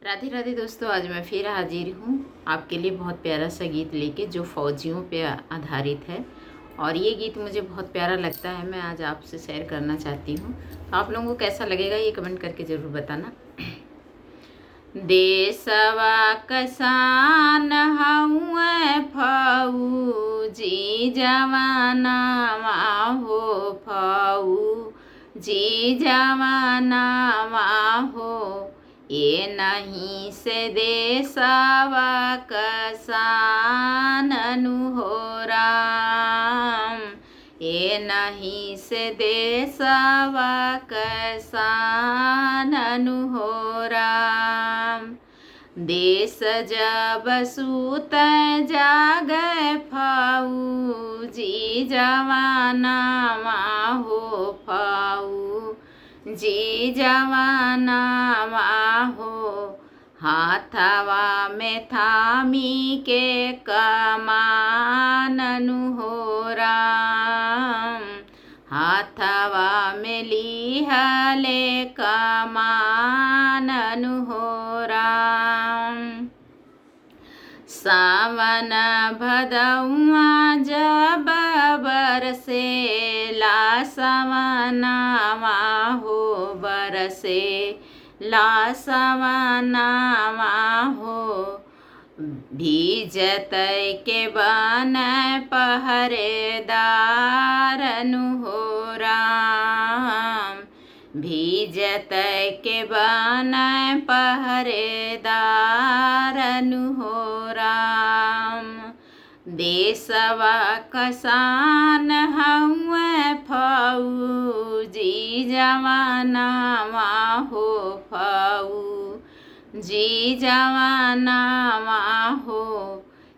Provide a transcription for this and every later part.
राधे राधे दोस्तों, आज मैं फिर हाजिर हूँ आपके लिए बहुत प्यारा सा गीत लेके जो फौजियों पे आधारित है। और ये गीत मुझे बहुत प्यारा लगता है, मैं आज आपसे शेयर करना चाहती हूँ। तो आप लोगों को कैसा लगेगा ये कमेंट करके ज़रूर बताना। देशवा कसान हउए फौजी जवानावा हो, फौजी जवानावा हो। ये नहीं से देशवा कसान हो राम, ये नहीं से देशवा कसान हो राम। देश जब सूत जागे फौजी जवानावा हो, फौजी जवानावा हो। हाथवा में थामी के कमान हो राम, हाथवा में लिहले कमान हो राम। सावन भदौआ जब बरसेला सवनावा हो, बरसेला सवनावा हो। भीजत के बन पहरेदार हो राम, भीजत के बन पहरेदार हो राम। देशवा कसान हउए फौजी जवानावा हो, फौजी जवानावा हो।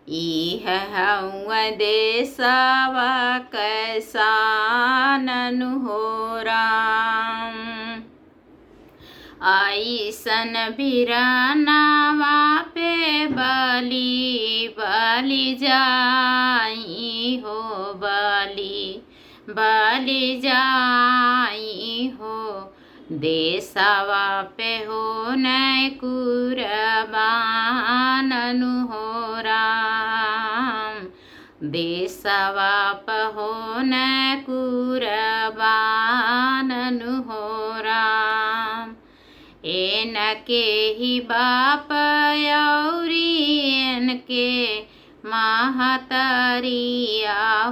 इह हउए देशवा कसान हो राम। ऐसन वीरानावा पे बलि बलि जाई हो, बलि बलि जाई हो। देशवा पे हो न कुर्बान हो राम, देशवा पे हो न कुर्बान हो राम। इनके ही बाप औरी इनके महतरिया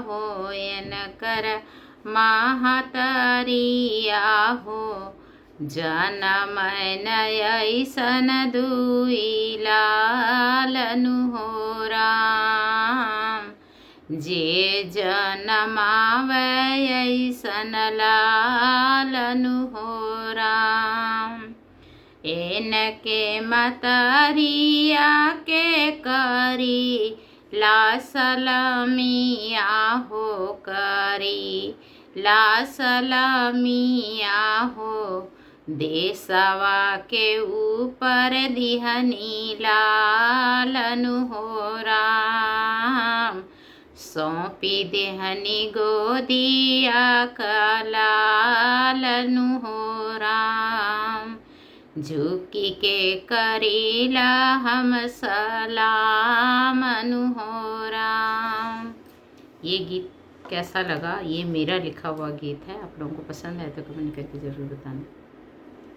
हो, इनकर महतरिया हो। जनम ऐसन दुई लालन हो राम, जे जनमावे ऐसन लालन हो राम। इनके मतरिया के करी ला सलामिया हो, करी ला सलामिया हो। देशवा के ऊपर दिहनी लालन हो राम, सौंपी देहनी गोदिया कलालन हो राम। झुकी के करीला हम सलामन हो राम। ये गीत कैसा लगा? ये मेरा लिखा हुआ गीत है। आप लोगों को पसंद है तो कमेंट करके ज़रूर बताना।